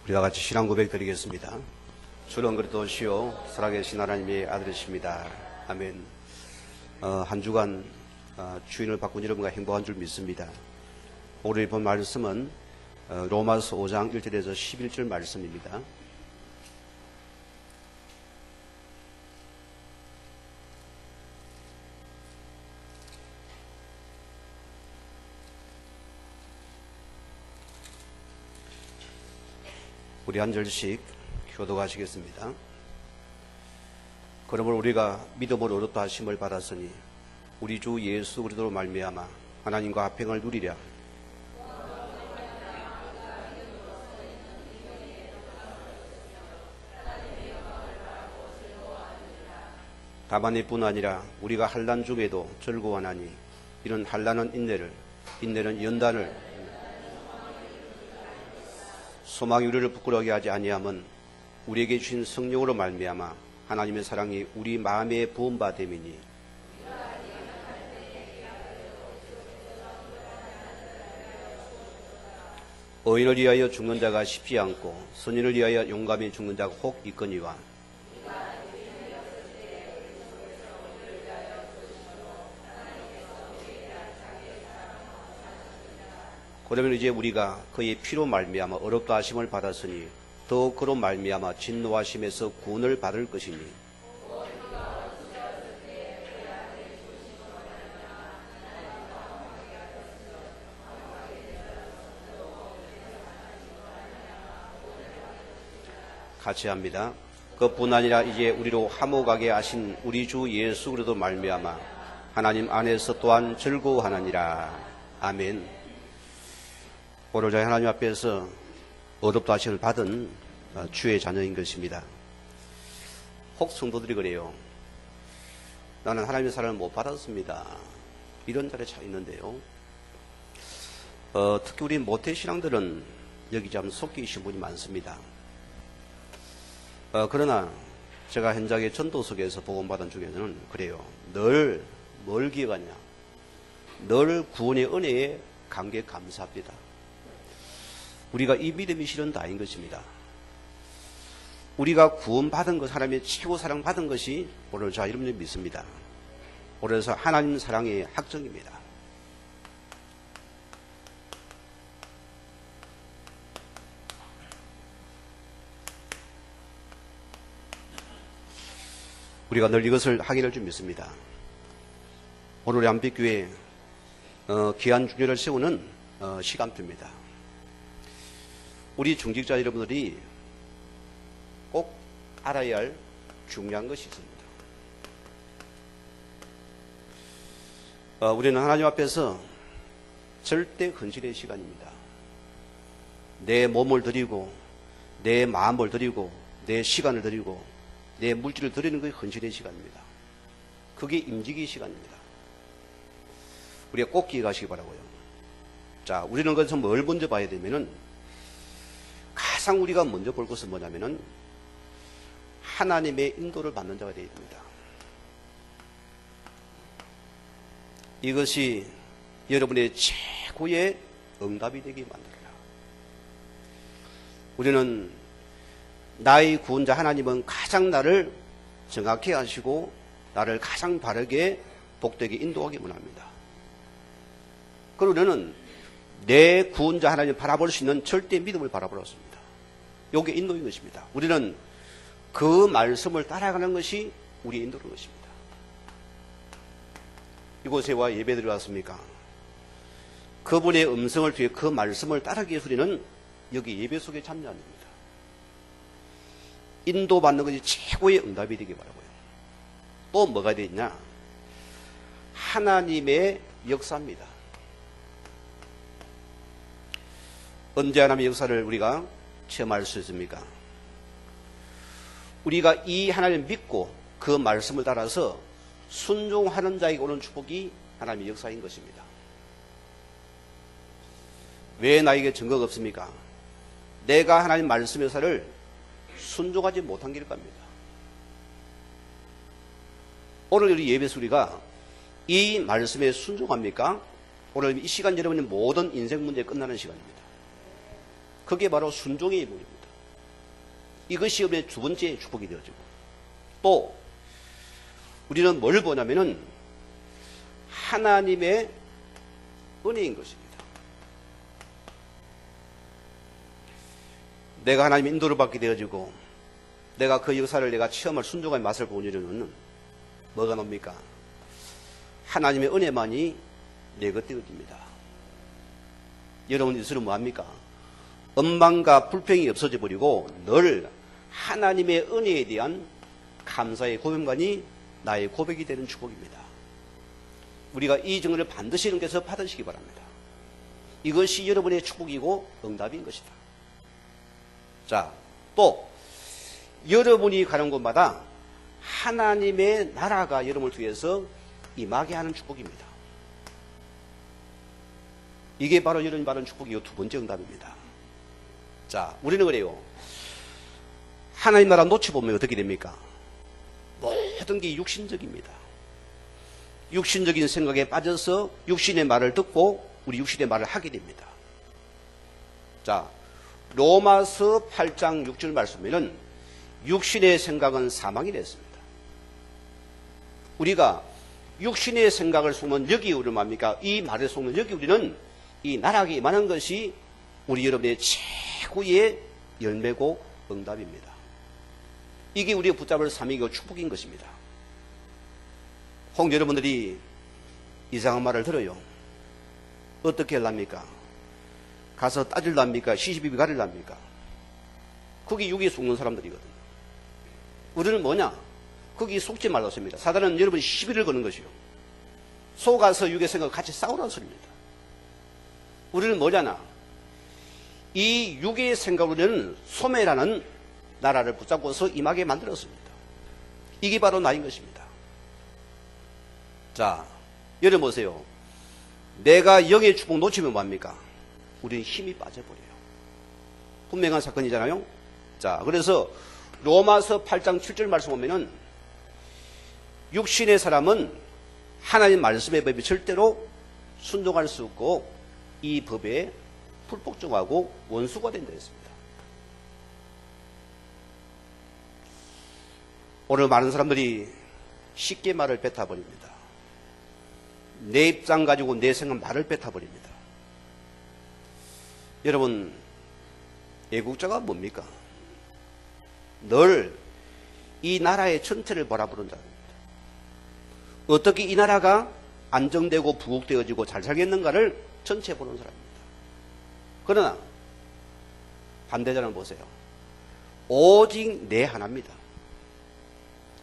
우리와 같이 신앙 고백 드리겠습니다. 주는 그리스도시요 살아계신 하나님의 아들이십니다. 아멘. 한 주간 주인을 바꾼 여러분과 행복한 줄 믿습니다. 오늘 본 말씀은 로마서 5장 1절에서 11절 말씀입니다. 우리 한 절씩 교독하시겠습니다. 그러므로 우리가 믿음으로 얻었다 하심을 받았으니 우리 주 예수 그리스도로 말미암아 하나님과 화평을 누리랴. 다만 이뿐 아니라 우리가 환난 중에도 즐거워하나니 이런 환난은 인내를, 인내는 연단을, 소망이 우리를 부끄러워하게 하지 아니함은 우리에게 주신 성령으로 말미암아 하나님의 사랑이 우리 마음에 부은 바 됨이니 의인을 위하여 죽는 자가 쉽지 않고 선인을 위하여 용감히 죽는 자가 혹 있거니와 그러면 이제 우리가 그의 피로 말미암아 어렵다 하심을 받았으니 더 그로 말미암아 진노하심에서 구원을 받을 것이니 같이 합니다. 그뿐 아니라 이제 우리로 화목하게 하신 우리 주 예수 그리스도 말미암아 하나님 안에서 또한 즐거워하느니라. 아멘. 오늘 저희 하나님 앞에서 어렵다 하심을 받은 주의 자녀인 것입니다. 혹 성도들이 그래요. 나는 하나님의 사랑을 못 받았습니다. 이런 자리에 차 있는데요. 특히 우리 모태신앙들은 여기 좀 속기신 분이 많습니다. 그러나 제가 현장의 전도석에서 복음받은 중에는 그래요. 늘 뭘 기억하냐. 늘 구원의 은혜에 감개 감사합니다. 우리가 이 믿음이 실은 다인 것입니다. 우리가 구원받은 것, 하나님의 최고 사랑받은 것이 오늘 저 여러분들 믿습니다. 오늘서 하나님 사랑의 확정입니다. 우리가 늘 이것을 하기를 좀 믿습니다. 오늘 우리 안빛교회 귀한 중요를 세우는 시간표입니다. 우리 중직자 여러분들이 꼭 알아야 할 중요한 것이 있습니다. 우리는 하나님 앞에서 절대 헌신의 시간입니다. 내 몸을 드리고 내 마음을 드리고 내 시간을 드리고 내 물질을 드리는 것이 헌신의 시간입니다. 그게 임직의 시간입니다. 우리가 꼭 기억하시기 바라고요. 자, 우리는 그래서 뭘 먼저 봐야 되면은 가장 우리가 먼저 볼 것은 뭐냐면은 하나님의 인도를 받는 자가 되어야 됩니다. 이것이 여러분의 최고의 응답이 되게 만들어라. 우리는 나의 구원자 하나님은 가장 나를 정확히 하시고 나를 가장 바르게 복되게 인도하기 원합니다. 그리고 우리는 내 구원자 하나님을 바라볼 수 있는 절대 믿음을 바라보았습니다. 이게 인도인 것입니다. 우리는 그 말씀을 따라가는 것이 우리의 인도인 것입니다. 이곳에 와 예배 드려왔습니까? 그분의 음성을 통해 그 말씀을 따르기 위해서 우리는 여기 예배 속에 참여합니다. 인도받는 것이 최고의 응답이 되기 바라고요. 또 뭐가 되어 있냐? 하나님의 역사입니다. 언제 하나님의 역사를 우리가 체험할 수 있습니까? 우리가 이 하나님을 믿고 그 말씀을 따라서 순종하는 자에게 오는 축복이 하나님의 역사인 것입니다. 왜 나에게 증거가 없습니까? 내가 하나님 말씀의 역사를 순종하지 못한 길입니다. 오늘 우리 예배에서 우리가 이 말씀에 순종합니까? 오늘 이 시간 여러분의 모든 인생 문제 끝나는 시간입니다. 그게 바로 순종의 이목입니다. 이것이 여러분의 두 번째 축복이 되어지고, 또 우리는 뭘 보냐면은 하나님의 은혜인 것입니다. 내가 하나님의 인도를 받게 되어지고 내가 그 역사를 내가 체험할 순종의 맛을 보이려면 뭐가 납니까? 하나님의 은혜만이 내 것 되어집니다. 여러분 이것은 뭐합니까? 원망과 불평이 없어져 버리고 늘 하나님의 은혜에 대한 감사의 고백만이 나의 고백이 되는 축복입니다. 우리가 이 증언을 반드시 여러분께서 받으시기 바랍니다. 이것이 여러분의 축복이고 응답인 것이다. 자, 또 여러분이 가는 곳마다 하나님의 나라가 여러분을 통해서 임하게 하는 축복입니다. 이게 바로 여러분이 받은 축복이고 두 번째 응답입니다. 자, 우리는 그래요. 하나님 나라 놓쳐보면 어떻게 됩니까? 모든 게 육신적입니다. 육신적인 생각에 빠져서 육신의 말을 듣고 우리 육신의 말을 하게 됩니다. 자, 로마서 8장 6절 말씀에는 육신의 생각은 사망이 됐습니다. 우리가 육신의 생각을 속는 여기 우리는 뭡니까? 이 말을 속는 여기 우리는 이 나락에 임하는 것이 우리 여러분의 최고의 열매고 응답입니다. 이게 우리가 붙잡을 삶이고 축복인 것입니다. 혹 여러분들이 이상한 말을 들어요. 어떻게 하랍니까? 가서 따질랍니까? 시시비비 가릴랍니까? 그게 육에 속는 사람들이거든요. 우리는 뭐냐? 거기 속지 말라 씁니다. 사단은 여러분이 시비를 거는 것이요. 속아서 육의 생각을 같이 싸우라는 소리입니다. 우리는 뭐냐나? 이 육의 생각으로는 소매라는 나라를 붙잡고서 임하게 만들었습니다. 이게 바로 나인 것입니다. 자, 여러분 보세요. 내가 영의 축복 놓치면 뭐합니까? 우리는 힘이 빠져버려요. 분명한 사건이잖아요. 자, 그래서 로마서 8장 7절 말씀 보면은 육신의 사람은 하나님 말씀의 법에 절대로 순종할 수 없고 이 법에 불복종하고 원수가 된다 했습니다. 오늘 많은 사람들이 쉽게 말을 뱉어버립니다. 내 입장 가지고 내 생각 말을 뱉어버립니다. 여러분, 애국자가 뭡니까? 늘 이 나라의 전체를 바라보는 자입니다. 어떻게 이 나라가 안정되고 부국되어지고 잘 살겠는가를 전체 보는 사람입니다. 그러나 반대자는 보세요. 오직 내 하나입니다.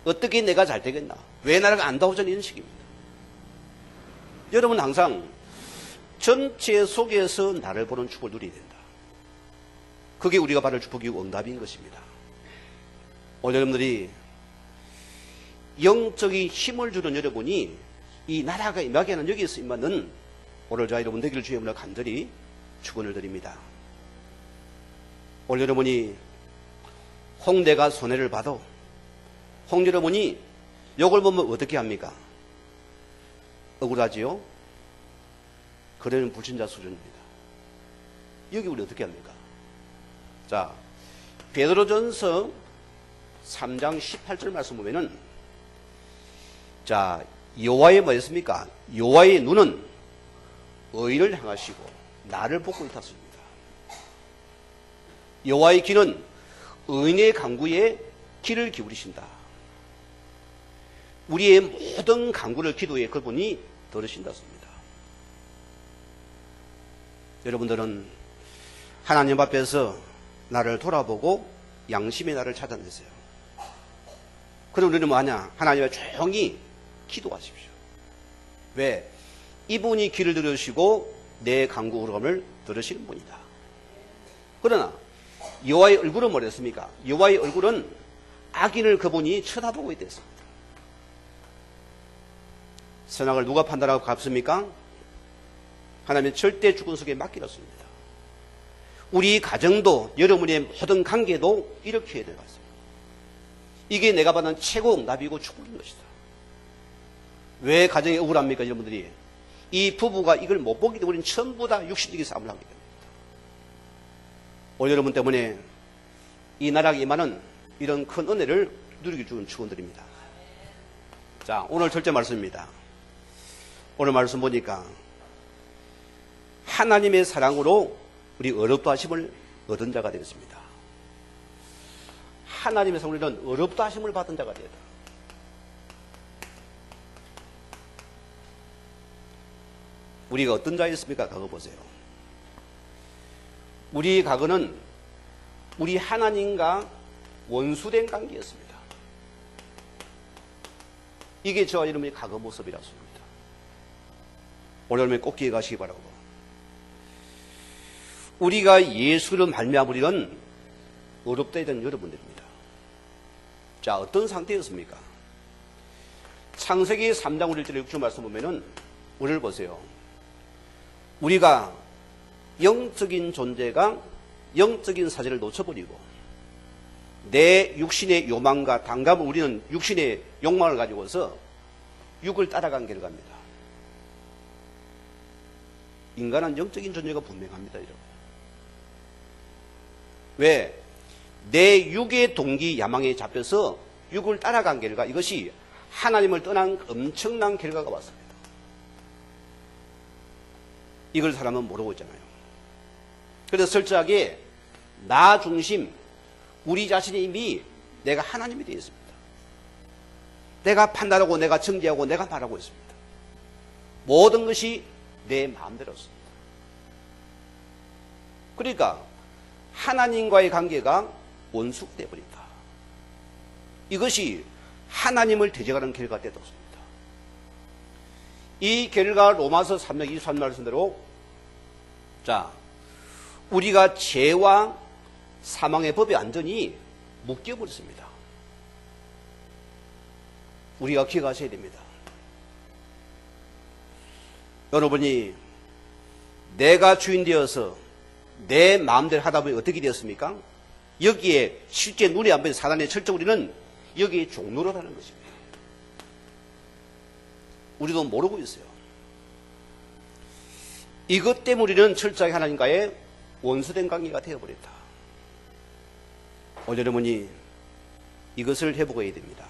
어떻게 내가 잘 되겠나? 왜 나라가 안 도와주는 이런 식입니다. 여러분 항상 전체 속에서 나를 보는 축복을 누려야 된다. 그게 우리가 받을 축복이고 응답인 것입니다. 오늘 여러분들이 영적인 힘을 주는 여러분이 이 나라가 임하게 하는 여기에서 임하는 오늘 저와 여러분 되기를 주의 이름으로 간절히 축원을 드립니다. 오늘 여러분이 홍대가 손해를 봐도 홍 여러분이 욕을 보면 어떻게 합니까? 억울하지요? 그러면 불신자 수준입니다. 여기 우리 어떻게 합니까? 자, 베드로전서 3장 18절 말씀 보면은 자, 여호와의 뭐였습니까? 여호와의 눈은 의인을 향하시고 나를 보고 있었습니다. 여호와의 귀는 의인의 간구에 귀를 기울이신다. 우리의 모든 간구를 기도에 그분이 들으신다습니다. 여러분들은 하나님 앞에서 나를 돌아보고 양심의 나를 찾아내세요. 그럼 우리는 뭐하냐? 하나님 앞에 조용히 기도하십시오. 왜? 이분이 귀를 들으시고 내 간구 흐름을 들으시는 분이다. 그러나 여호와의 얼굴은 뭐랬습니까? 여호와의 얼굴은 악인을 그분이 쳐다보고 있댔습니다. 선악을 누가 판단하고 갚습니까? 하나님의 절대 주권 속에 맡기렸습니다. 우리 가정도 여러분의 모든 관계도 이렇게 해야 되겠습니다. 이게 내가 받은 최고 응답이고 축복인 것이다. 왜 가정이 억울합니까, 여러분들이? 이 부부가 이걸 못 보기 때문에 우리는 전부 다 육신적인 싸움을 하게 됩니다. 오늘 여러분 때문에 이 나라가 임하는 이런 큰 은혜를 누리게 주는 축원드립니다. 자, 오늘 첫째 말씀입니다. 오늘 말씀 보니까 하나님의 사랑으로 우리 어렵다 하심을 얻은 자가 되겠습니다. 하나님의 사랑으로는 어렵다 하심을 받은 자가 되다. 우리가 어떤 자였습니까? 과거 보세요. 우리 과거는 우리 하나님과 원수된 관계였습니다. 이게 저와 여러분의 과거 모습이라서 합니다. 오늘 여러분이 꼭 기억하시기 바라고. 우리가 예수를 말미암으리는 어렵다 했던 여러분들입니다. 자, 어떤 상태였습니까? 창세기 3장 1절 6절 말씀 보면은 오늘 보세요. 우리가 영적인 존재가 영적인 사실을 놓쳐버리고 내 육신의 요망과 당감을 우리는 육신의 욕망을 가지고서 육을 따라간 결과입니다. 인간은 영적인 존재가 분명합니다. 여러분. 왜? 내 육의 동기 야망에 잡혀서 육을 따라간 결과 이것이 하나님을 떠난 엄청난 결과가 왔습니다. 이걸 사람은 모르고 있잖아요. 그래서 철저하게 나 중심 우리 자신이 이미 내가 하나님이 되어 있습니다. 내가 판단하고 내가 정죄하고 내가 말하고 있습니다. 모든 것이 내 마음대로였습니다. 그러니까 하나님과의 관계가 원수가 되어버린다. 이것이 하나님을 대적하는 결과가 되었습니다. 이 결과 로마서 3장 23절 말씀대로 자, 우리가 죄와 사망의 법에 완전히 묶여버렸습니다. 우리가 기억하셔야 됩니다. 여러분이 내가 주인 되어서 내 마음대로 하다 보니 어떻게 되었습니까? 여기에 실제 눈에 안 보이는 사단의 철저히 우리는 여기에 종노릇하는 것입니다. 우리도 모르고 있어요. 이것 때문에 우리는 철저하게 하나님과의 원수된 관계가 되어버렸다. 오늘 여러분이 이것을 회복해야 됩니다.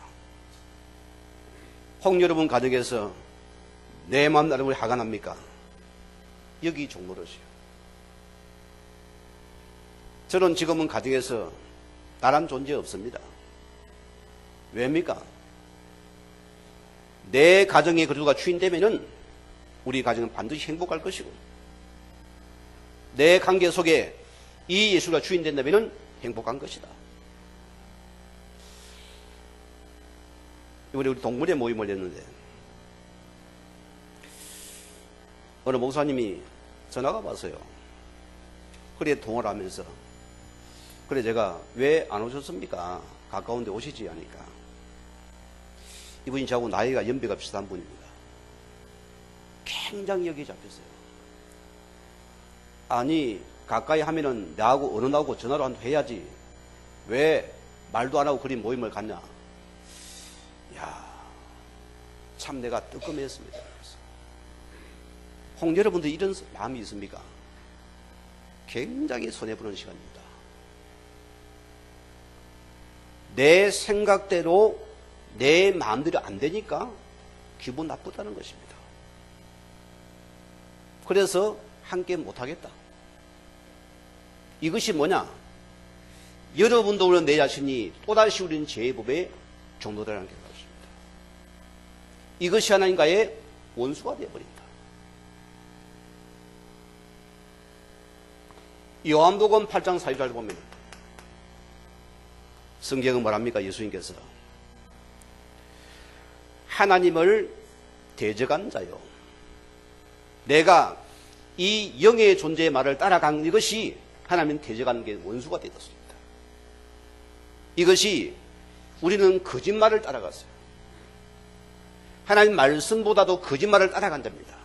혹 여러분 가정에서 내 마음 나름을 화가 납니까? 여기 종노릇이요. 저는 지금은 가정에서 나란 존재 없습니다. 왜입니까? 내 가정의 그리스도가 주인되면은 우리 가정은 반드시 행복할 것이고 내 관계 속에 이 예수가 주인된다면은 행복한 것이다. 이번에 우리 동물의 모임을 했는데 어느 목사님이 전화가 왔어요. 그래 통화를 하면서 그래 제가 왜 안 오셨습니까? 가까운데 오시지 하니까 이분이 저하고 나이가 연배가 비슷한 분입니다. 굉장히 여기에 잡혔어요. 아니 가까이 하면은 나하고 어느 나하고 전화로 한번 해야지 왜 말도 안 하고 그리 모임을 갔냐. 야, 참 내가 뜨끔했습니다. 혹 여러분들 이런 마음이 있습니까? 굉장히 손해보는 시간입니다. 내 생각대로 내 마음대로 안 되니까 기분 나쁘다는 것입니다. 그래서 함께 못하겠다. 이것이 뭐냐? 여러분도 물론 내 자신이 또다시 우리는 죄의 법에 종노릇하는 게 그렇습니다. 이것이 하나님과의 원수가 되어버린다. 요한복음 8장 4절을 보면 성경은 뭐랍니까? 예수님께서 하나님을 대적한 자요. 내가 이 영의 존재의 말을 따라간 이것이 하나님 대적하는 게 원수가 되었습니다. 이것이 우리는 거짓말을 따라갔어요. 하나님 말씀보다도 거짓말을 따라간 자입니다.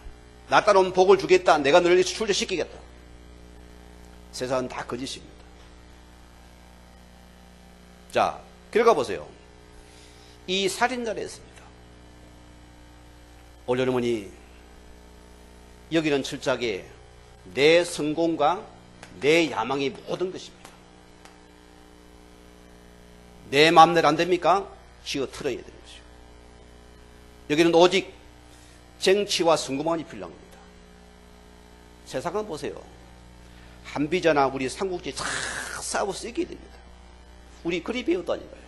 나 따라오면 복을 주겠다. 내가 너를 출제시키겠다. 세상은 다 거짓입니다. 자, 결과 보세요. 이 살인자를 했습니다. 오늘 여러분이 여기는 철저하게 내 성공과 내 야망이 모든 것입니다. 내 마음대로 안 됩니까? 지어 틀어야 되는 거죠. 여기는 오직 정치와 선거만이 필요한 겁니다. 세상은 보세요. 한비자나 우리 삼국지 싹 싸워서 이겨야 됩니다. 우리 그리 배웠다니까요.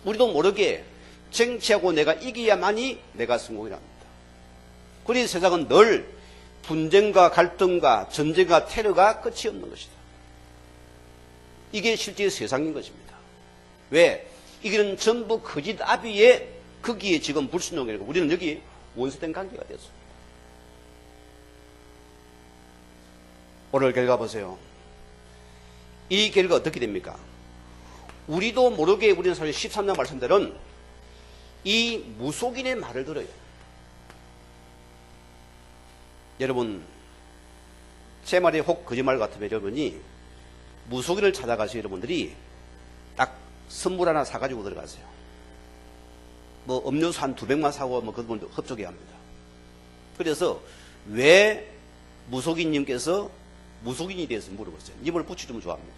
우리도 모르게 정치하고 내가 이겨야만이 내가 성공이랍니다. 그래서 세상은 늘 분쟁과 갈등과 전쟁과 테러가 끝이 없는 것이다. 이게 실제 세상인 것입니다. 왜? 이게는 전부 거짓 아비에 거기에 지금 불순종이라고 우리는 여기 원수된 관계가 됐습니다. 오늘 결과 보세요. 이 결과 어떻게 됩니까? 우리도 모르게 우리는 사실 13장 말씀대로는 이 무속인의 말을 들어요. 여러분, 제 말이 혹 거짓말 같으면 여러분이 무속인을 찾아가서 여러분들이 딱 선물 하나 사가지고 들어가세요. 뭐 음료수 한 200만 사고 뭐 그분 흡족해 합니다. 그래서 왜 무속인님께서 무속인이 대해서 물어보세요. 입을 붙이주면 좋아합니다.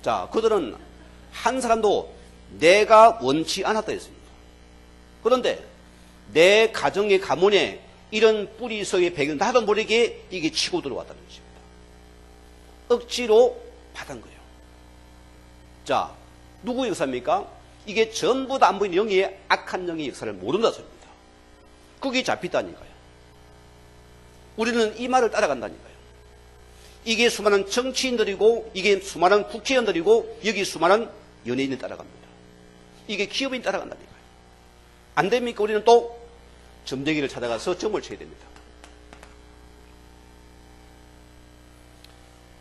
자, 그들은 한 사람도 내가 원치 않았다 했습니다. 그런데 내 가정의 가문에 이런 뿌리석의 배경 나도 모르게 이게 치고 들어왔다는 것입니다. 억지로 받은 거예요. 자, 누구의 역사입니까? 이게 전부 다 안 보이는 영의 악한 영의 역사를 모른다 소리입니다. 그게 잡혔다니까요. 우리는 이 말을 따라간다니까요. 이게 수많은 정치인들이고 이게 수많은 국회의원들이고 여기 수많은 연예인이 따라갑니다. 이게 기업인이 따라간다니까요. 안 됩니까? 우리는 또 점쟁이를 찾아가서 점을 쳐야 됩니다.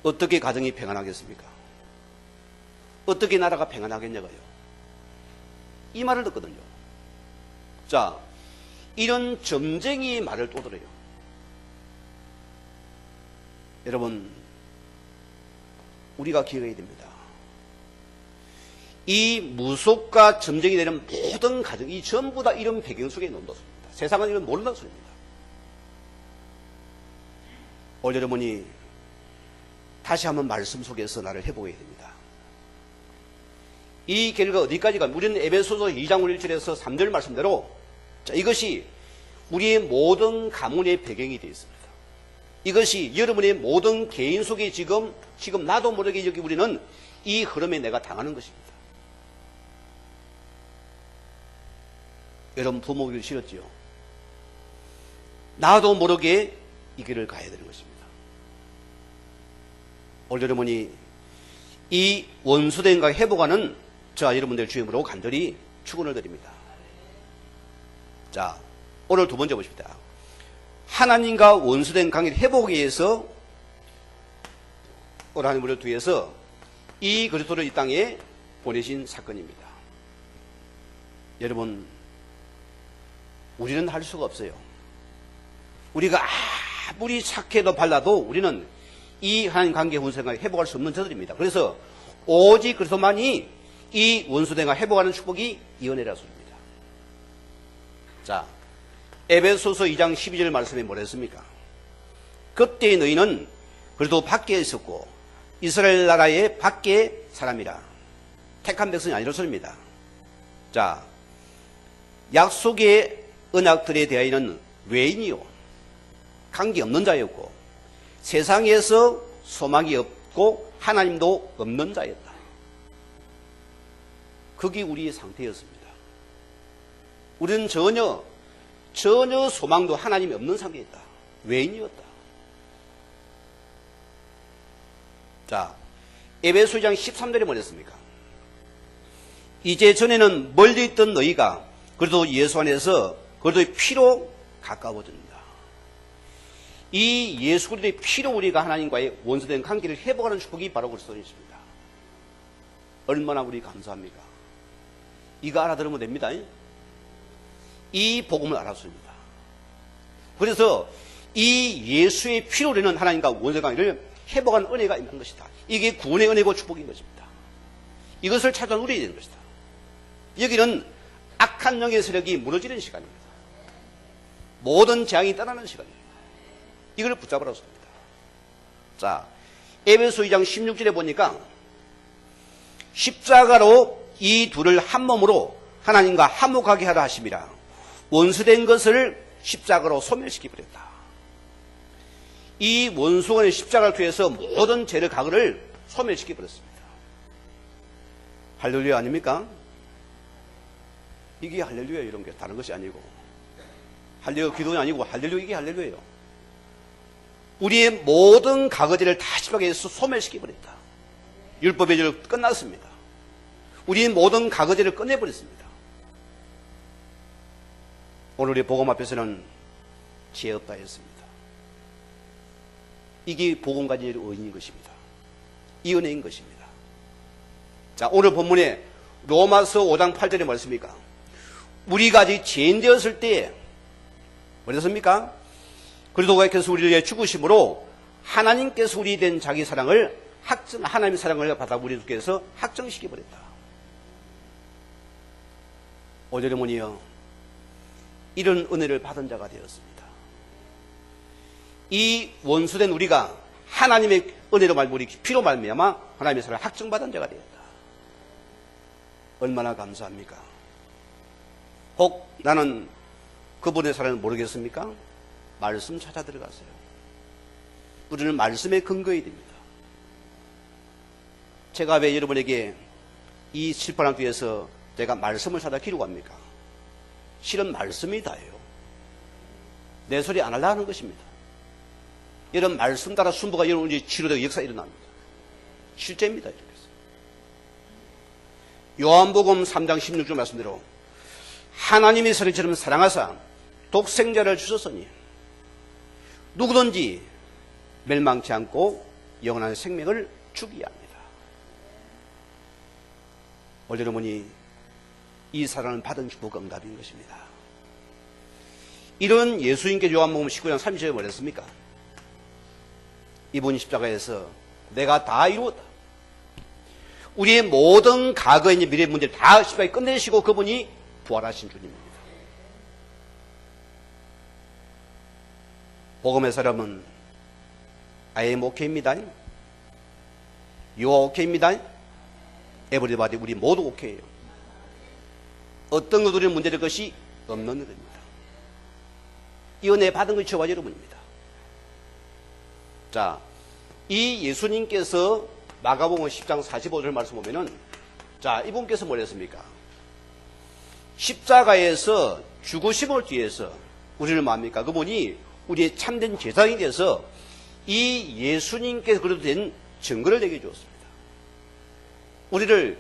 어떻게 가정이 평안하겠습니까? 어떻게 나라가 평안하겠냐고요. 이 말을 듣거든요. 자, 이런 점쟁이의 말을 또 들어요. 여러분, 우리가 기억해야 됩니다. 이 무속과 점쟁이 되는 모든 가정이 전부 다 이런 배경 속에 있는 것입니다. 세상은 이런 모른다는 소리입니다. 오늘 여러분이 다시 한번 말씀 속에서 나를 해보게 됩니다. 이 결과 어디까지 가면 우리는 에베소서 2장 1절에서 3절 말씀대로 자, 이것이 우리의 모든 가문의 배경이 되어 있습니다. 이것이 여러분의 모든 개인 속에 지금 나도 모르게 여기 우리는 이 흐름에 내가 당하는 것입니다. 여러분 부모에게 싫었지요. 나도 모르게 이 길을 가야 되는 것입니다. 오늘 여러분이 이 원수된과 회복하는 자 여러분들 주임으로 간절히 축원을 드립니다. 자, 오늘 두 번째 보십니다. 하나님과 원수된 관계를 회복하기 위해서 오늘 하나님을 통해서 이 그리스도를 이 땅에 보내신 사건입니다. 여러분, 우리는 할 수가 없어요. 우리가 아무리 착해도 발라도 우리는 이 하나님 관계 원수된과 회복할 수 없는 자들입니다. 그래서 오직 그리스도만이 이 원수된과 회복하는 축복이 이 은혜라 소리입니다. 자, 에베소서 2장 12절 말씀에 뭐라 했습니까? 그때 너희는 그래도 밖에 있었고 이스라엘 나라의 밖에 사람이라. 택한 백성이 아니라 소리입니다. 자, 약속의 언약들에 대하여는 외인이요 관계없는 자였고 세상에서 소망이 없고 하나님도 없는 자였다. 그게 우리의 상태였습니다. 우리는 전혀 소망도 하나님이 없는 상태였다. 외인이었다. 자, 에베소 2장 13절에 뭐랬습니까? 이제 전에는 멀리 있던 너희가 그래도 예수 안에서 그래도 피로 가까워진다. 이 예수 그리스도의 피로 우리가 하나님과의 원수된 관계를 회복하는 축복이 바로 그리스도인입니다. 얼마나 우리 감사합니까? 이거 알아들으면 됩니다. 이 복음을 알았습니다. 그래서 이 예수의 피로 우리는 하나님과 원수의 관계를 회복하는 은혜가 있는 것이다. 이게 구원의 은혜고 축복인 것입니다. 이것을 찾아 누려야 되는 것이다. 여기는 악한 영의 세력이 무너지는 시간입니다. 모든 재앙이 떠나는 시간입니다. 이걸 붙잡으라 했습니다. 자, 에베소 2장 16절에 보니까 십자가로 이 둘을 한 몸으로 하나님과 화목하게 하라 하심이라. 원수된 것을 십자가로 소멸시켜버렸다. 이 원수원의 십자가를 통해서 모든 죄를 과거를 소멸시켜버렸습니다. 할렐루야 아닙니까? 이게 할렐루야 이런 게 다른 것이 아니고, 할렐루야 기도는 아니고 할렐루야 이게 할렐루야예요. 우리의 모든 과거죄를 다 십자가에서 소멸시켜버렸다. 율법의 죄를 끝났습니다. 우리의 모든 과거죄를 끝내버렸습니다. 오늘의 복음 앞에서는 죄 없다 했습니다. 이게 복음 가진 의인인 것입니다. 이 은혜인 것입니다. 자, 오늘 본문에 로마서 5장 8절에 말씀입니까? 우리가 아직 죄인 되었을 때 뭐랬습니까? 그리스도께서 우리를 위해 죽으심으로 하나님께서 우리 된 자기 사랑을 하나님의 사랑을 받아 우리께서 확정시켜버렸다. 오절에문이요, 이런 은혜를 받은 자가 되었습니다. 이 원수된 우리가 하나님의 은혜로 말미암아 우리 피로 말미암아 하나님의 사랑을 확정받은 자가 되었다. 얼마나 감사합니까? 혹 나는 그분의 사랑을 모르겠습니까? 말씀 찾아 들어가세요. 우리는 말씀에 근거해야 됩니다. 제가 왜 여러분에게 이 칠판을 뒤에서 제가 말씀을 찾아 기록합니까? 실은 말씀이 다예요. 내 소리 안 하려는 것입니다. 이런 말씀 따라 순부가 여러분이 치료되고 역사가 일어납니다. 실제입니다. 이렇게 해서. 요한복음 3장 16절 말씀대로 하나님이 서리처럼 사랑하사 독생자를 주셨으니 누구든지 멸망치 않고 영원한 생명을 주기야 합니다. 오늘 여러분이 이 사랑을 받은 축복 응답인 것입니다. 이런 예수님께 요한복음 19장 30절에 뭐랬습니까? 이분 십자가에서 내가 다 이루었다. 우리의 모든 과거의 미래 문제를 다 십자가에 끝내시고 그분이 부활하신 주님입니다. 복음의 사람은 I am okay입니다. You are okay입니다. 에브리바디 우리 모두 오케이예요. 어떤 것도 우리는 문제될 것이 없는 것입니다. 이 은혜 받은 것이 저와 여러분입니다. 자, 이 예수님께서 마가복음 10장 45절 말씀 보면은, 자, 이분께서 뭐랬습니까? 십자가에서 죽으심을 뒤에서 우리를 뭐합니까? 그분이 우리의 참된 제사장이 돼서 이 예수님께서 그래도 된 증거를 내게 주었습니다. 우리를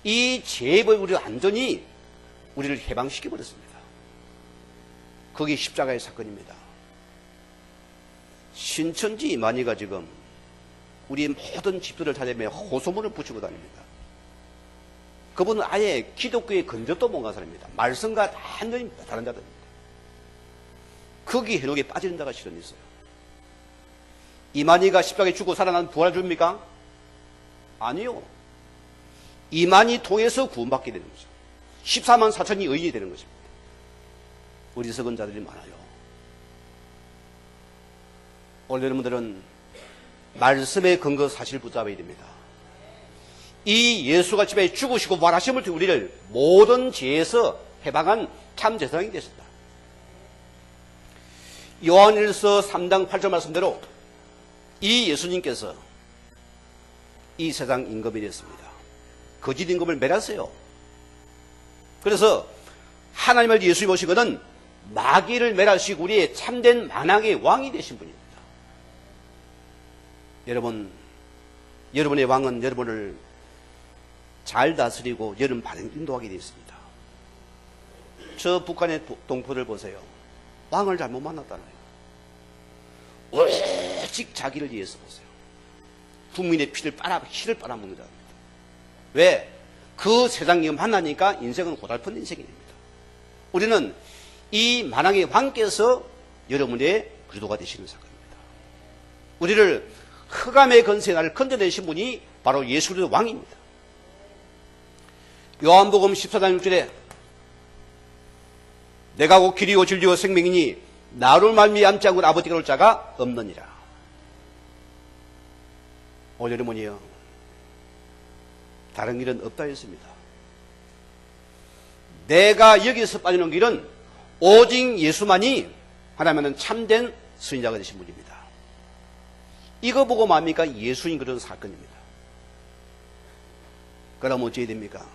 이 죄의 법에 우리를 완전히 우리를 해방시켜 버렸습니다. 그게 십자가의 사건입니다. 신천지 이만희가 지금 우리 모든 집들을 찾아내며 호소문을 붙이고 다닙니다. 그분은 아예 기독교의 근접도 못 간 사람입니다. 말씀과 완전히 다른 자들입니다. 거기 해독에 빠지는 자가 실은 있어요. 이만희가 십자가에 죽고 살아난 부활 줍니까? 아니요. 이만희 통해서 구원받게 되는 거죠. 14만 4천이 의인이 되는 것입니다. 어리석은 자들이 많아요. 오늘 여러분들은 말씀의 근거 사실 붙잡아야 됩니다. 이 예수가 십자가에 죽으시고 부활하심을 통해 우리를 모든 죄에서 해방한 참 제사장이 되셨다. 요한일서 3장 8절 말씀대로 이 예수님께서 이 세상 임금이 됐습니다. 거짓 임금을 멸하세요. 그래서 하나님을 예수님 오신 것은 마귀를 멸하시고 우리의 참된 만왕의 왕이 되신 분입니다. 여러분, 여러분의 왕은 여러분을 잘 다스리고 여러분 발행 인도하게 되어 있습니다. 저 북한의 동포들 보세요. 왕을 잘못 만났잖아요. 오직 자기를 위해서 보세요. 국민의 피를 빨아먹는 자입니다. 왜? 그 세상을 만나니까 인생은 고달픈 인생이 됩니다. 우리는 이 만왕의 왕께서 여러분의 그리스도가 되시는 사건입니다. 우리를 흑암의 건세의 날을 건져내신 분이 바로 예수 그리스도 왕입니다. 요한복음 14장 6절에 내가 곧 길이요 진리요 생명이니 나를 말미암지 않고 아버지가 올 자가 없느니라. 오늘 여러분이요, 다른 길은 없다 했습니다. 내가 여기서 빠지는 길은 오직 예수만이 하나님은 참된 선지자가 되신 분입니다. 이거 보고 뭡니까? 예수인 그런 사건입니다. 그럼 어찌해야 됩니까?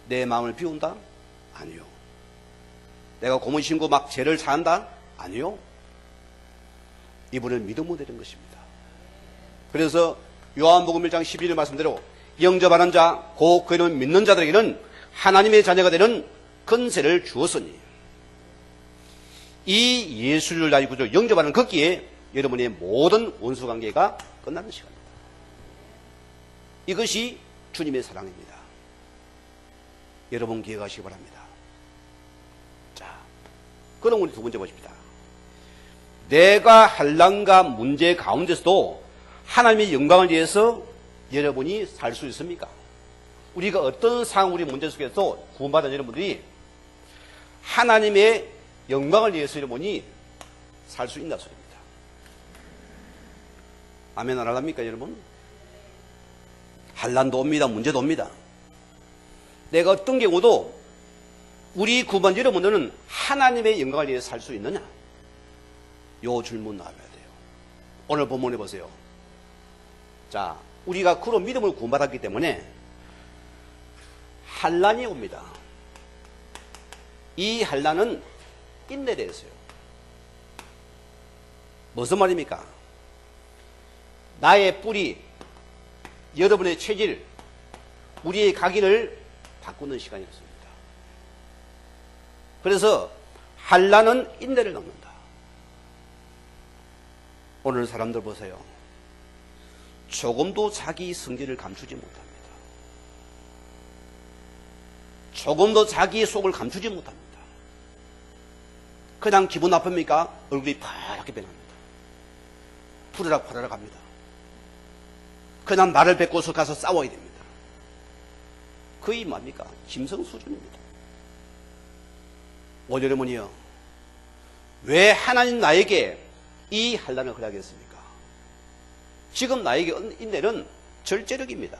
내 마음을 비운다? 아니요. 내가 고문 신고 막 죄를 사한다? 아니요. 이분을 믿으면 되는 것입니다. 그래서 요한복음 1장 11절 말씀대로 영접하는 자, 곧 그 이름을 믿는 자들에게는 하나님의 자녀가 되는 권세를 주었으니, 이 예수를 나의 구주를 영접하는 걷기에 여러분의 모든 원수관계가 끝나는 시간입니다. 이것이 주님의 사랑입니다. 여러분 기억하시기 바랍니다. 자, 그럼 우리 두 번째 보십니다. 내가 환난과 문제 가운데서도 하나님의 영광을 위해서 여러분이 살 수 있습니까? 우리가 어떤 상황, 우리 문제 속에서 구원받은 여러분들이 하나님의 영광을 위해서 여러분이 살 수 있나 소리입니다. 아멘 안 할랍니까 여러분? 환난도 옵니다. 문제도 옵니다. 내가 어떤 경우도 우리 구원 여러분들은 하나님의 영광을 위해서 살 수 있느냐? 요 질문 나와야 돼요. 오늘 본문에 보세요. 자, 우리가 그로 믿음을 구원받았기 때문에 환난이 옵니다. 이 환난은 인내되었어요. 무슨 말입니까? 나의 뿌리, 여러분의 체질, 우리의 각인을 바꾸는 시간이었습니다. 그래서 환난은 인내를 낳는다. 오늘 사람들 보세요. 조금도 자기 성질을 감추지 못합니다. 조금도 자기의 속을 감추지 못합니다. 그냥 기분 나쁩니까? 얼굴이 파랗게 변합니다. 푸르락 파르락 합니다. 그냥 나를 뱉고서 가서 싸워야 됩니다. 거의 뭡니까? 짐승 수준입니다. 오늘 여러분이요, 왜 하나님 나에게 이 환난을 허락했습니까? 지금 나에게 인내는 절제력입니다.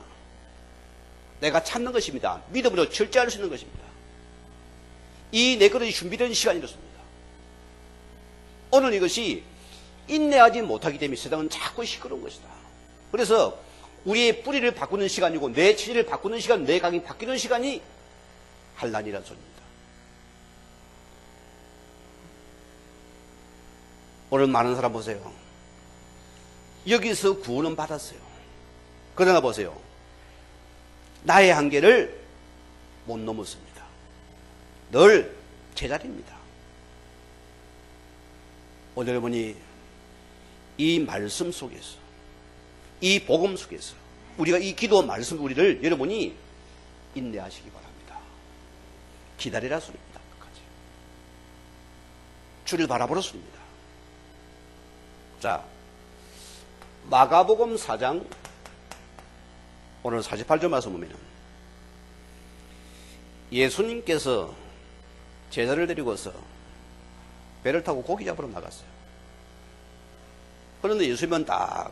내가 참는 것입니다. 믿음으로 절제할 수 있는 것입니다. 이 내 것이 준비된 시간이 이렇습니다. 오늘 이것이 인내하지 못하기 때문에 세상은 자꾸 시끄러운 것이다. 그래서 우리의 뿌리를 바꾸는 시간이고 내 체질을 바꾸는 시간, 내 각이 바뀌는 시간이 환난이라는 소리입니다. 오늘 많은 사람 보세요. 여기서 구원은 받았어요. 그러나 보세요. 나의 한계를 못 넘었습니다. 늘 제자리입니다. 오늘 여러분이 이 말씀 속에서, 이 복음 속에서 우리가 이 기도 말씀 우리를 여러분이 인내하시기 바랍니다. 기다리라 소리입니다. 끝까지. 주를 바라보라 소리입니다. 자, 마가복음 4장 오늘 48절 말씀 보면 예수님께서 제자를 데리고서 배를 타고 고기 잡으러 나갔어요. 그런데 예수님은 딱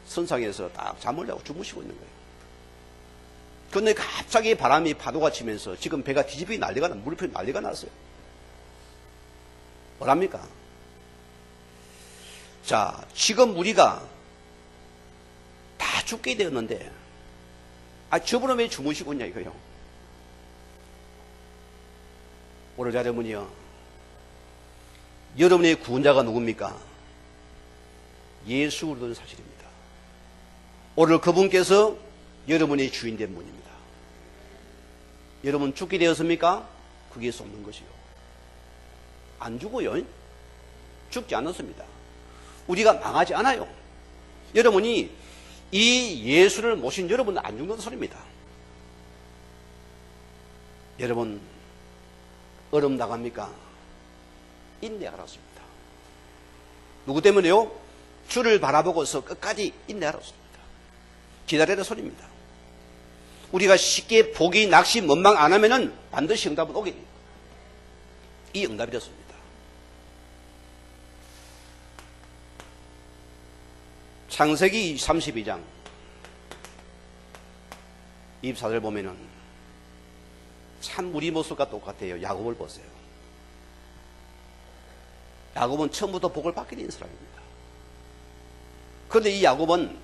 선상에서 딱 잠을 자고 주무시고 있는 거예요. 그런데 갑자기 바람이 파도가 치면서 지금 배가 뒤집이 난리가 나, 물편이 난리가 났어요. 뭐랍니까? 자, 지금 우리가 다 죽게 되었는데, 저분은 왜 주무시고 있냐 이거요. 오늘 여러분이요, 여러분의 구원자가 누굽니까? 예수 그리스도는 사실입니다. 오늘 그분께서 여러분의 주인 된 분입니다. 여러분 죽게 되었습니까? 그게 쏟는 것이요. 안 죽어요. 죽지 않았습니다. 우리가 망하지 않아요. 여러분이 이 예수를 모신 여러분은 안 죽는 소리입니다. 여러분 얼음 나갑니까? 인내하라습니다. 누구 때문에요? 주를 바라보고서 끝까지 인내하라습니다. 기다리라 소리입니다. 우리가 쉽게 포기, 낙심, 원망 안 하면은 반드시 응답은 오게 됩니다. 이 응답이 됐습니다. 창세기 32장 24절 보면은 참 우리 모습과 똑같아요. 야곱을 보세요. 야곱은 처음부터 복을 받게 된 사람입니다. 그런데 이 야곱은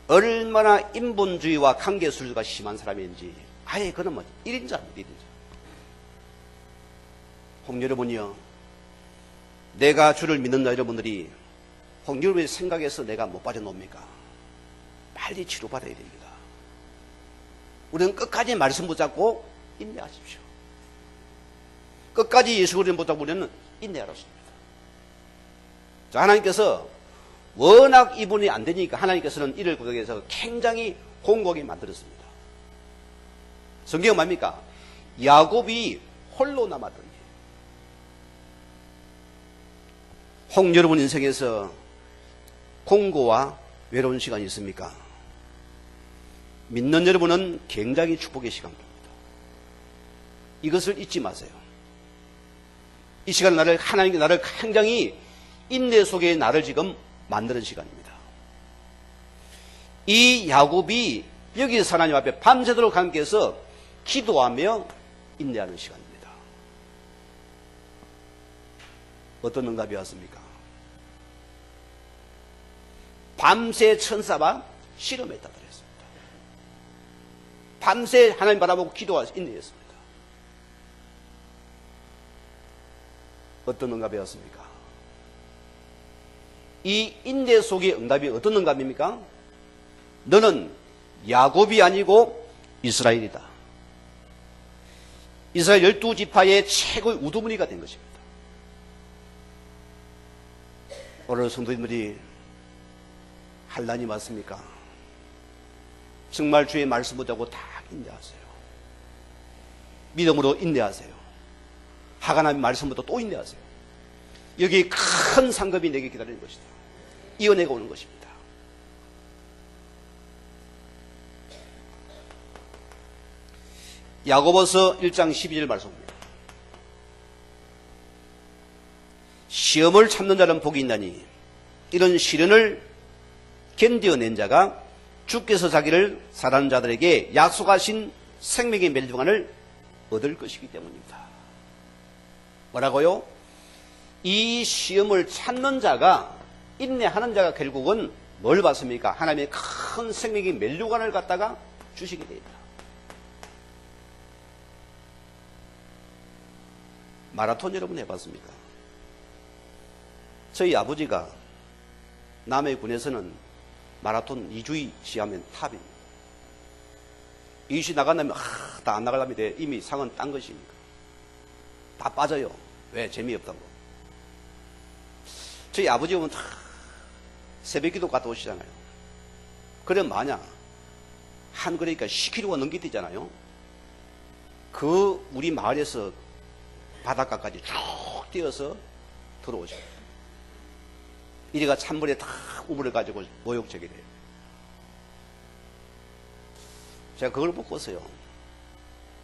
얼마나 인본주의와 관계술수가 심한 사람인지 아예 그는 뭐 1인자입니다. 1인자. 혹 여러분이요, 내가 주를 믿는 여러분들이 혹 여러분의 생각에서 내가 못 빠져놓습니까? 빨리 치료받아야 됩니다. 우리는 끝까지 말씀 붙잡고 인내하십시오. 끝까지 예수 그리스도 붙잡고 우리는 인내하라습니다. 자, 하나님께서 워낙 이분이 안 되니까 하나님께서는 이를 구속해서 굉장히 공고하게 만들었습니다. 성경은 뭡니까? 야곱이 홀로 남았더니. 혹 여러분 인생에서 공고와 외로운 시간이 있습니까? 믿는 여러분은 굉장히 축복의 시간입니다. 이것을 잊지 마세요. 이 시간 하나님께 나를 굉장히 인내 속에 나를 지금 만드는 시간입니다. 이 야곱이 여기서 하나님 앞에 밤새도록 함께해서 기도하며 인내하는 시간입니다. 어떤 응답이 왔습니까? 밤새 천사와 실험했다 그랬습니다. 밤새 하나님 바라보고 기도하며 인내했습니다. 어떤 응답이 왔습니까? 이 인내 속의 응답이 어떤 응답입니까? 너는 야곱이 아니고 이스라엘이다. 이스라엘 12지파의 최고의 우두머리가 된 것입니다. 오늘 성도님들이 환난이 왔습니까? 정말 주의 말씀 붙잡고 다 인내하세요. 믿음으로 인내하세요. 하나님의 말씀부터 또 인내하세요. 여기 큰 상급이 내게 기다리는 것이다. 이 은혜가 오는 것입니다. 야고보서 1장 12절 말씀입니다. 시험을 참는 자는 복이 있나니 이런 시련을 견뎌낸 자가 주께서 자기를 사랑하는 자들에게 약속하신 생명의 멸류관을 얻을 것이기 때문입니다. 뭐라고요? 이 시험을 참는 자가, 인내하는 자가 결국은 뭘 받습니까? 하나님의 큰 생명의 멸류관을 갖다가 주시게 됩니다. 마라톤 여러분 해봤습니까? 저희 아버지가 남해 군에서는 마라톤 2주에 시하면 탑입니다. 2주 나간다면 다 안 나가려면 이미 상은 딴 것이니까 다 빠져요. 왜? 재미없다고. 저희 아버지 오면 다 새벽기도 갔다 오시잖아요. 그럼 만약 그러니까 10km가 넘게 되잖아요. 그 우리 마을에서 바닷가까지 쭉 뛰어서 들어오셔요. 이래가 찬물에 다 우물을 가지고 모욕적이 돼요. 제가 그걸 보고서요.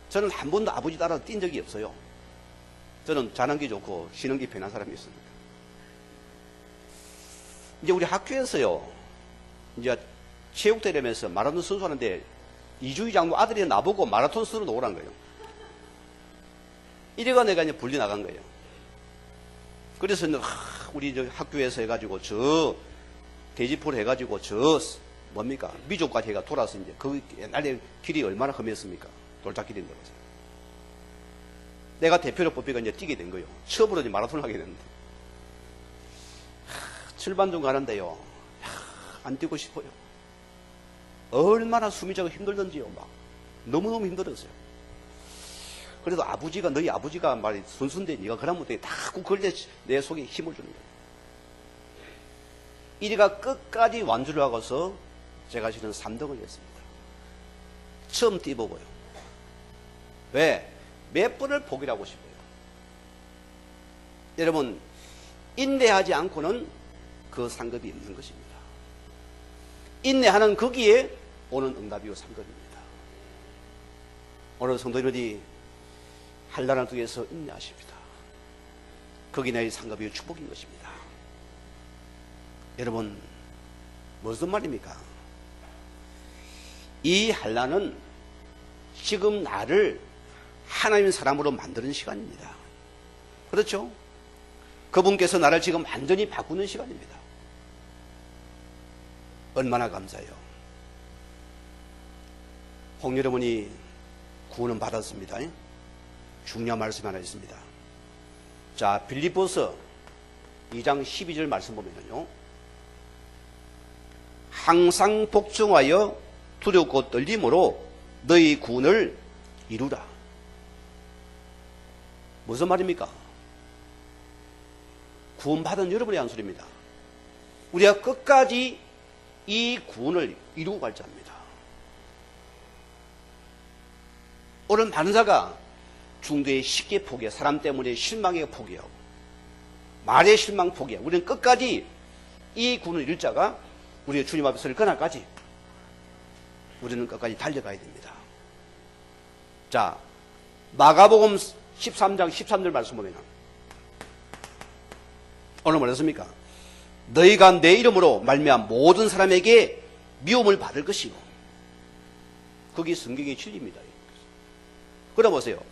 저는 한 번도 아버지 따라 뛴 적이 없어요. 저는 자는 게 좋고 쉬는 게 편한 사람이었습니다. 이제 우리 학교에서요. 이제 체육대회면서 마라톤 선수 하는데 이주희 장로 아들이 나보고 마라톤 선수로 오란 거예요. 이래가 내가 이제 분리 나간 거예요. 그래서 우리 저 학교에서 해가지고 저 대지포를 해가지고 저 뭡니까 미족까지 해가 돌아서 이제 그 옛날에 길이 얼마나 험했습니까? 돌짝길인데 보세요. 내가 대표로 뽑히가 이제 뛰게 된 거예요. 처음으로 이제 마라톤을 하게 됐는데 출반전 가는데요. 안 뛰고 싶어요. 얼마나 숨이 차고 힘들던지요. 막 너무너무 힘들었어요. 그래도 아버지가 너희 아버지가 말이 순수인데 네가 그러면 못해. 다 그걸 내 속에 힘을 주는 거예요. 이리가 끝까지 완주를 하고서 제가 실은 3등을 했습니다. 처음 뛰보고요. 왜? 몇 번을 포기를 하고 싶어요. 여러분 인내하지 않고는 그 상급이 없는 것입니다. 인내하는 거기에 오는 응답이요 상급입니다. 오늘 성도님들이 한란을 통해서 인내하십니다. 거기 나의 상급이요 축복인 것입니다. 여러분 무슨 말입니까? 이 한란은 지금 나를 하나님의 사람으로 만드는 시간입니다. 그렇죠? 그분께서 나를 지금 완전히 바꾸는 시간입니다. 얼마나 감사해요. 홍 여러분이 구원은 받았습니다. 중요한 말씀이 하나 있습니다. 자, 빌립보서 2장 12절 말씀 보면요, 항상 복종하여 두렵고 떨림으로 너희 구원을 이루라. 무슨 말입니까? 구원받은 여러분의 한 소리입니다. 우리가 끝까지 이 구원을 이루고 갈자 합니다. 오늘 많은 자가 중도에 쉽게 포기해, 사람 때문에 실망해 포기하고 말에 실망 포기하고, 우리는 끝까지 이 구원을 이룰 자가 우리의 주님 앞에 서릴 그날까지 우리는 끝까지 달려가야 됩니다. 자, 마가복음 13장 13절 말씀 보면 오늘 뭐랬습니까? 너희가 내 이름으로 말미암아 모든 사람에게 미움을 받을 것이고, 그게 성경의 진리입니다. 그럼 보세요.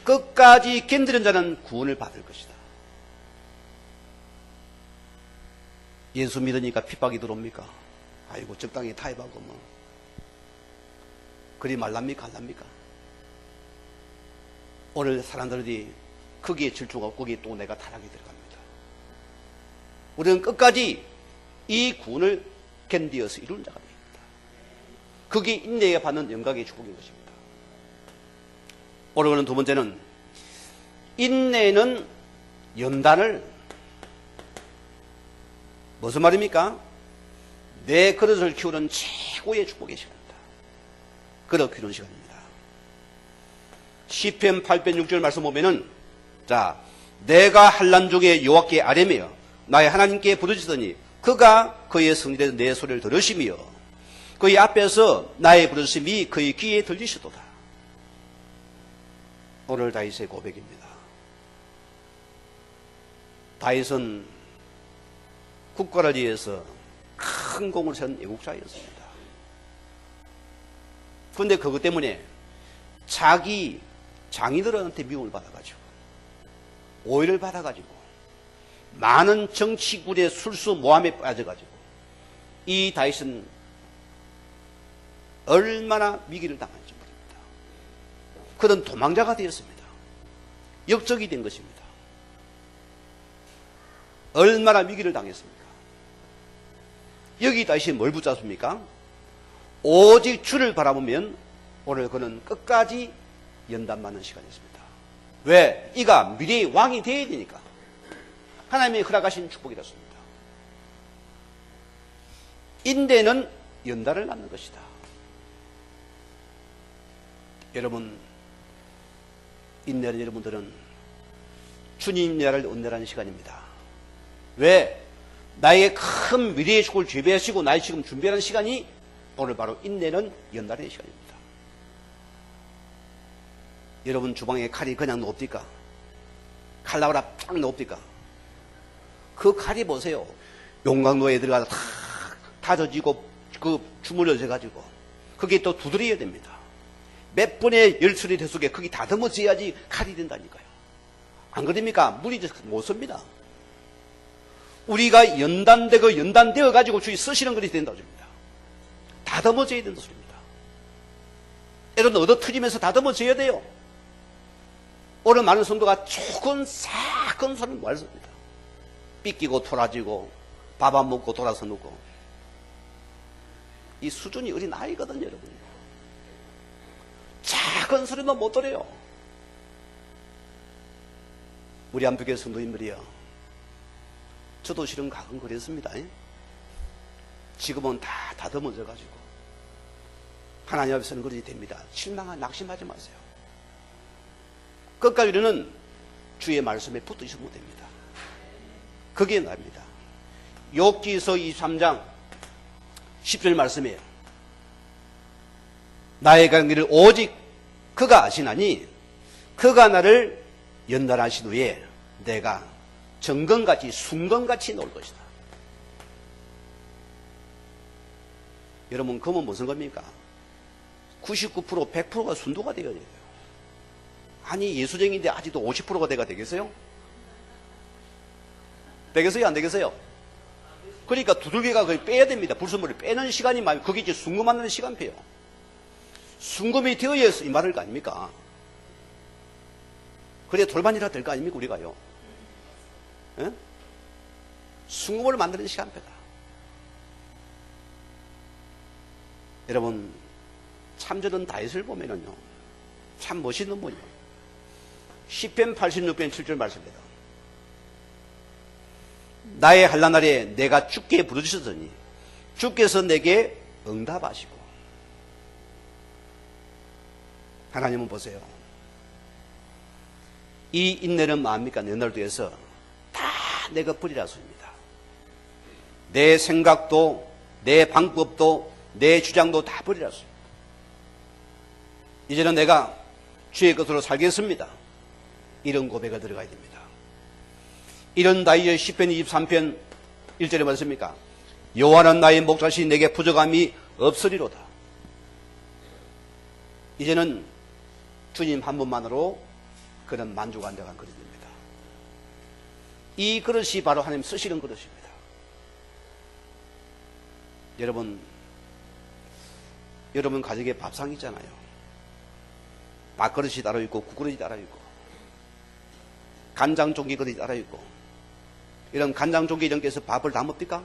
끝까지 견디는 자는 구원을 받을 것이다. 예수 믿으니까 핍박이 들어옵니까? 아이고, 적당히 타협하고 뭐 그리 말랍니까? 안 합니까? 오늘 사람들이 거기에 질주하고 거기에 또 내가 타락이 들어갑니다. 우리는 끝까지 이 구원을 견디어서 이루는 자가 됩니다. 그게 인내에 받는 영광의 축복인 것입니다. 오늘 두 번째는, 인내는 연단을, 무슨 말입니까? 내 그릇을 키우는 최고의 축복의 시간입니다. 그릇 키우는 시간입니다. 시편 8편 6절 말씀 보면은, 자, 내가 한란 중에 여호와께 아뢰며 나의 하나님께 부르짖으니 그가 그의 성전에서 내 소리를 들으시며 그의 앞에서 나의 부르심이 그의 귀에 들리시도다. 오늘 다윗의 고백입니다. 다윗은 국가를 위해서 큰 공을 세운 애국자였습니다. 그런데 그것 때문에 자기 장인들한테 미움을 받아가지고, 오해를 받아가지고, 많은 정치군의 술수 모함에 빠져가지고, 이 다윗은 얼마나 위기를 당한지 모릅니다. 그는 도망자가 되었습니다. 역적이 된 것입니다. 얼마나 위기를 당했습니까? 여기 다윗이 뭘 붙잡습니까? 오직 주를 바라보면 오늘 그는 끝까지 연단받는 시간이었습니다. 왜? 이가 미래의 왕이 되어야 되니까. 하나님이 허락하신 축복이었습니다. 인내는 연단을 낳는 것이다. 여러분, 인내는 여러분들은 주님 나라를 온내라는 시간입니다. 왜? 나의 큰 미래의 축복을 준비하시고 나의 지금 준비하는 시간이 오늘 바로 인내는 연단의 시간입니다. 여러분 주방에 칼이 그냥 놓읍니까? 칼라우라 쫙 놓읍니까? 그 칼이 보세요. 용광로에 들어가서 다 다져지고 그 주물러져가지고 그게 또 두드려야 됩니다. 몇 번의 열처리 대속에 그게 다듬어져야지 칼이 된다니까요. 안 그럽니까? 물이 못 씁니다. 우리가 연단되어 가지고 주위 쓰시는 것이 된다고 합니다. 다듬어져야 된다는 소리입니다. 여러분 얻어트리면서 다듬어져야 돼요. 오늘 많은 성도가 조금 사건 사는 말씀입니다. 삐끼고 토라지고 밥 안 먹고 돌아서 눕고, 이 수준이 어린 아이거든요, 여러분. 작은 소리도 못 들어요. 우리 안부교회 성도님들이요, 저도 실은 가끔 그랬습니다. 지금은 다 다듬어져 가지고 하나님 앞에서는 그러지 됩니다. 낙심하지 마세요. 끝까지 우리는 주의 말씀에 붙어 있으면 됩니다. 그게 나입니다. 욥기서 23장 10절 말씀이에요. 나의 관계를 오직 그가 아시나니 그가 나를 연단하신 후에 내가 정금같이 순금같이 놓을 것이다. 여러분, 금은 무슨 겁니까? 99%, 100%가 순도가 되어야 돼요. 아니 예수쟁인데 아직도 50%가 돼가 되겠어요? 되겠어요? 안 되겠어요? 그러니까 두들기가 거의 빼야 됩니다. 불순물을 빼는 시간이 많이, 그게 이제 순금하는 시간표예요. 순금이 되어야 이 말할 거 아닙니까? 그래야 돌반이라 될 거 아닙니까, 우리가요? 예? 순금을 만드는 시간표다. 여러분, 참전은 다윗을 보면은요, 참 멋있는 분이요. 10편 86편 7절 말씀입니다. 나의 한란 날에 내가 주께 부르짖었더니 주께서 내게 응답하시고. 하나님은 보세요. 이 인내는 마합니까? 내 날도에서 다 내가 버리라 소입니다. 내 생각도 내 방법도 내 주장도 다 버리라 소입니다. 이제는 내가 주의 것으로 살겠습니다. 이런 고백가 들어가야 됩니다. 이런 다윗의 시편 23편 1절에 말씀입니까? 여호와는 나의 목자시 내게 부족함이 없으리로다. 이제는 주님 한 분만으로 그는 만족한다는 그릇입니다. 이 그릇이 바로 하나님 쓰시는 그릇입니다. 여러분 가정에 밥상 있잖아요. 밥그릇이 따로 있고 국그릇이 따로 있고 간장종이 그릇이 따로 있고, 이런 간장종이 이런 게서 밥을 담읍니까?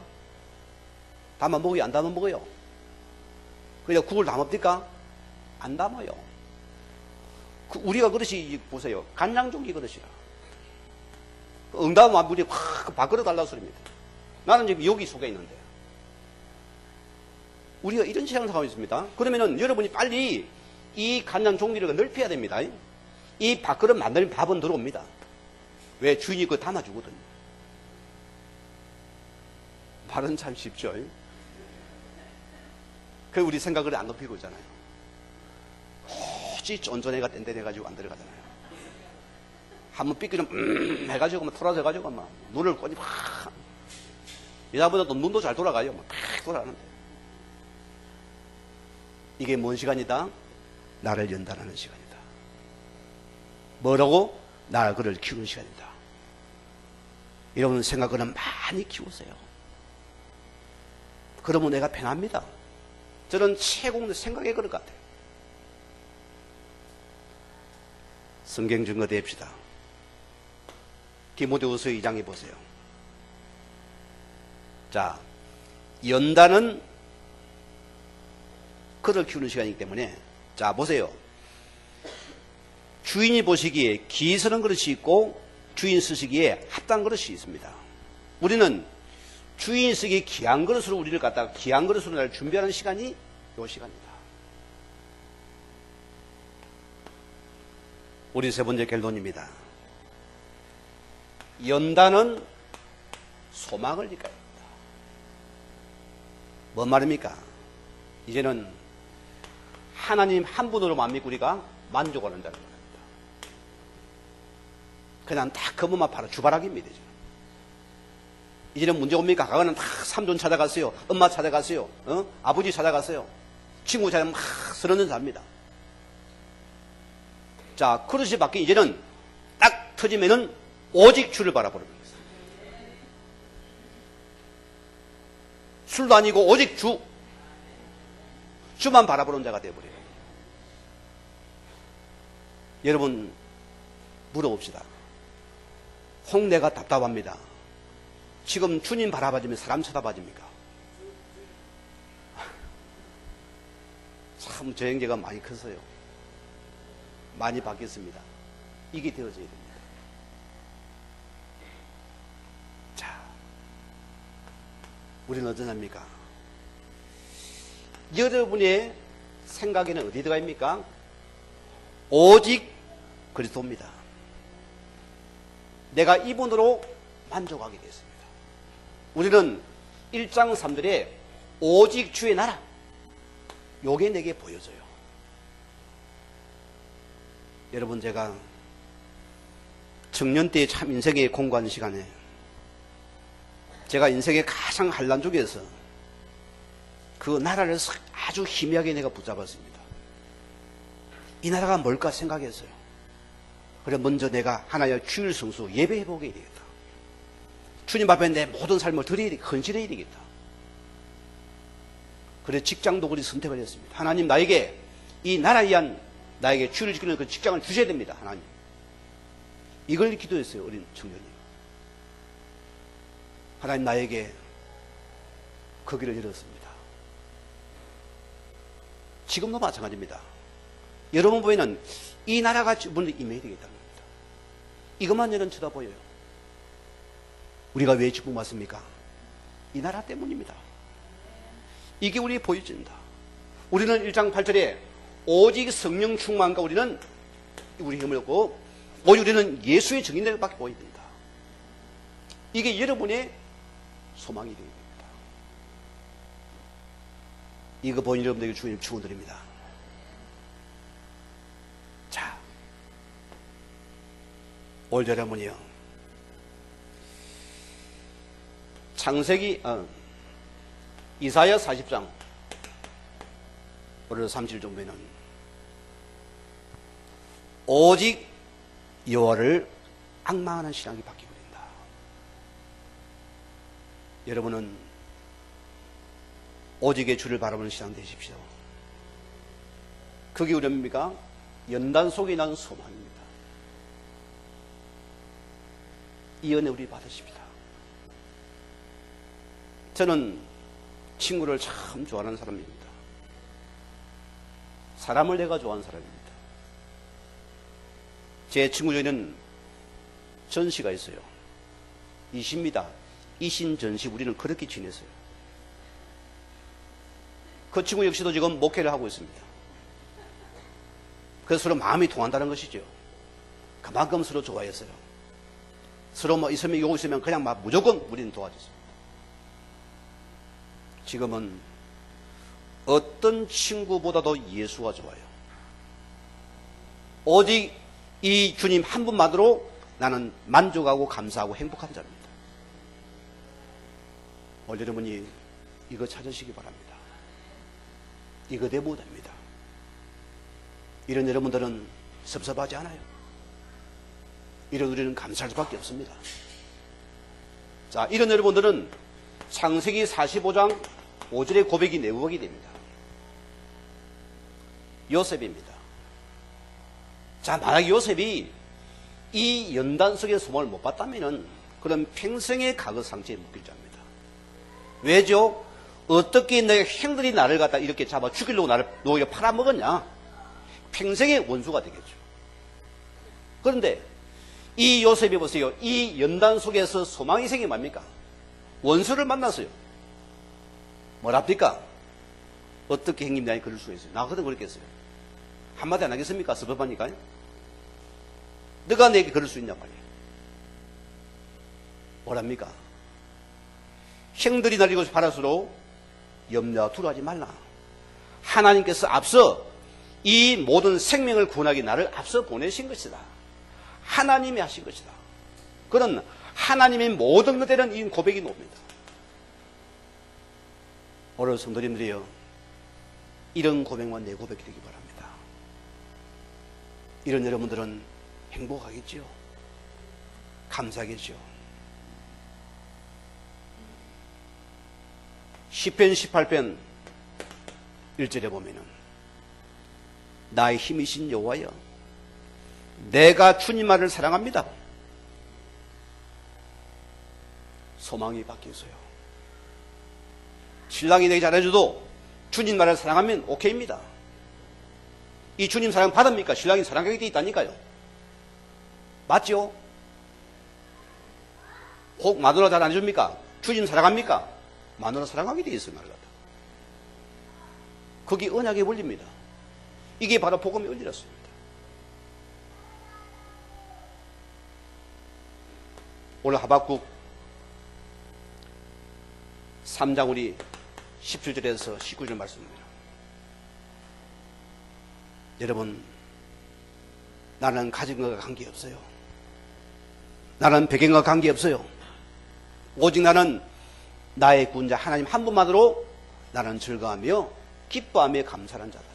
담아 먹어요? 안 담아 먹어요? 그냥 국을 담읍니까? 안 담아요. 우리가 그릇이 보세요. 간장종이 그릇이라. 응답하면 우리 확 밥그릇 달라는 소리입니다. 나는 지금 여기 속에 있는데. 우리가 이런 세상 상황이 있습니다. 그러면은 여러분이 빨리 이 간장 종류를 넓혀야 됩니다. 이 밥그릇 만들면 밥은 들어옵니다. 왜? 주인이 그거 담아주거든요. 말은 참 쉽죠. 그 우리 생각을 안 높이고 있잖아요. 오직 쫀쫀해가 뗀뗀해가지고 안 들어가잖아요. 한번 삐끼 좀 해가지고 막 돌아서가지고 막 눈을 꼬니 막 여자보다도 눈도 잘 돌아가요. 막 돌아가는데. 이게 뭔 시간이다? 나를 연단하는 시간이다. 뭐라고? 나를 그를 키우는 시간이다. 여러분 생각을 많이 키우세요. 그러면 내가 편합니다. 저는 최고 생각의 그릇 같아요. 성경 증거 대합시다. 디모데후서 2장에 보세요. 자, 연단은 그릇을 키우는 시간이기 때문에, 자 보세요. 주인이 보시기에 기스는 그릇이 있고 주인 쓰시기에 합당 그릇이 있습니다. 우리는 주인 쓰기에 귀한 그릇으로 우리를 갖다가 귀한 그릇으로 날 준비하는 시간이 이 시간입니다. 우리 세 번째 결론입니다. 연단은 소망을 이끌어야 합니다. 뭔 말입니까? 이제는 하나님 한 분으로만 믿고 우리가 만족하는 자를 말합니다. 그냥 딱 그것만 바로 주바라기입니다. 이제는 문제 옵니까? 과거는 다 삼촌 찾아갔어요. 엄마 찾아갔어요. 아버지 찾아갔어요. 친구 찾아가면 막 서러는 사람입니다. 자, 그릇이 바뀐 이제는 딱 터지면은 오직 주를 바라보는 겁니다. 술도 아니고 오직 주만 바라보는 자가 되어버려요. 여러분 물어봅시다. 홍내가 답답합니다. 지금 주님 바라봐주면 사람 쳐다봐줍니까? 참 저 형제가 많이 컸어요. 많이 바뀌었습니다. 이게 되어져야 됩니다. 자, 우리는 어쩌합니까? 여러분의 생각에는 어디 들어갑니까? 오직 그리스도입니다. 내가 이분으로 만족하게 됐습니다. 우리는 1장 3절에 오직 주의 나라, 요게 내게 보여져요. 여러분, 제가 청년 때 참 인생에 공부하는 시간에 제가 인생의 가장 한란 중에서 그 나라를 아주 희미하게 내가 붙잡았습니다. 이 나라가 뭘까 생각했어요. 그래 먼저 내가 하나님의 주일 성수 예배해보게 되겠다. 주님 앞에 내 모든 삶을 드려야 되겠다. 헌신해야 되겠다. 그래 직장도 그리 선택을 했습니다. 하나님 나에게 이 나라에 의한 나에게 주를 지키는 그 직장을 주셔야 됩니다. 하나님. 이걸 기도했어요. 어린 청년이. 하나님 나에게 그 길을 열었습니다. 지금도 마찬가지입니다. 여러분 보이는 이 나라가 문을 임해야 되겠다는 겁니다. 이것만 저는 쳐다보여요. 우리가 왜 축복받습니까? 이 나라 때문입니다. 이게 우리의 보여진다. 우리는 1장 8절에 오직 성령 충만과 우리는 우리 힘을 얻고 오직 우리는 예수의 증인들 밖에 보여야 된다. 이게 여러분의 소망이 되어야 됩니다. 이거 본 여러분들에게 주님 축원드립니다. 자, 올 여러분이요. 창세기 이사야 40장 오늘 37절 보면은 오직 여호와를 앙망하는 신앙이 바뀌고 된다. 여러분은 오직의 주를 바라보는 신앙 되십시오. 그게 우리 뭡니까? 연단 속에 난 소망입니다. 이 은혜 우리 받으십니다. 저는 친구를 참 좋아하는 사람입니다. 사람을 내가 좋아하는 사람입니다. 제 친구 중에는 전시가 있어요. 이십니다. 이신 전시 우리는 그렇게 지냈어요. 그 친구 역시도 지금 목회를 하고 있습니다. 그래서 서로 마음이 통한다는 것이죠. 그만큼 서로 좋아했어요. 서로 뭐 있으면 요구 있으면 그냥 막 무조건 우리는 도와줬습니다. 지금은 어떤 친구보다도 예수가 좋아요. 오직 이 주님 한 분만으로 나는 만족하고 감사하고 행복한 자입니다. 오늘 여러분이 이거 찾으시기 바랍니다. 이거 내 무대입니다. 이런 여러분들은 섭섭하지 않아요. 이런 우리는 감사할 수밖에 없습니다. 자, 이런 여러분들은 창세기 45장 5절의 고백이 내부하게 됩니다. 요셉입니다. 자, 만약 요셉이 이 연단 속의 소망을 못 봤다면 그럼 평생의 과거 상처에 묶일 자입니다. 왜죠? 어떻게 내 형들이 나를 갖다 이렇게 잡아 죽이려고 나를 노예 팔아먹었냐? 평생의 원수가 되겠죠. 그런데 이 요셉이 보세요. 이 연단 속에서 소망이 생긴 뭡니까? 원수를 만났어요. 뭐랍니까? 어떻게 형님 나이 그럴 수가 있어요? 나 그때 그랬겠어요. 한마디 안 하겠습니까? 섭섭하니까요. 너가 내게 그럴 수 있냐 말이에요. 뭐랍니까? 형들이 날 이것을 팔았으로 염려 두려워하지 말라. 하나님께서 앞서 이 모든 생명을 구원하기 나를 앞서 보내신 것이다. 하나님이 하신 것이다. 그런 하나님의 모든 것들은 이 고백이 나옵니다. 오늘 성도님들이요, 이런 고백만 내 고백이 되기 바랍니다. 이런 여러분들은 행복하겠지요. 감사하겠죠. 시편 18편 1절에 보면은 나의 힘이신 여호와여 내가 주님만을 사랑합니다. 소망이 바뀌어서요. 신랑이 내게 잘해줘도 주님만을 사랑하면 오케이입니다. 이 주님 사랑 받습니까? 신랑이 사랑하게 돼 있다니까요. 맞죠? 혹 마누라 잘 안 해줍니까? 주님 사랑합니까? 마누라 사랑하게 돼 있어요. 말 같아. 그게 언약의 원리입니다. 이게 바로 복음의 원리였습니다. 오늘 하박국 3장 우리 17절에서 19절 말씀입니다. 여러분, 나는 가진 것과 관계없어요. 나는 배경과 관계없어요. 오직 나는 나의 구원자 하나님 한 분만으로 나는 즐거워하며 기뻐하며 감사하는 자다.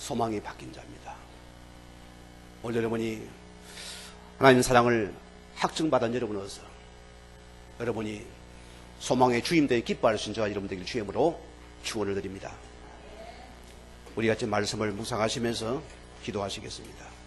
소망이 바뀐 자입니다. 오늘 여러분이 하나님의 사랑을 확증받은 여러분으로서 여러분이 소망의 주임되어 기뻐할 수 있는 저와 여러분 되길 주임으로 축원을 드립니다. 우리 같이 말씀을 묵상하시면서 기도하시겠습니다.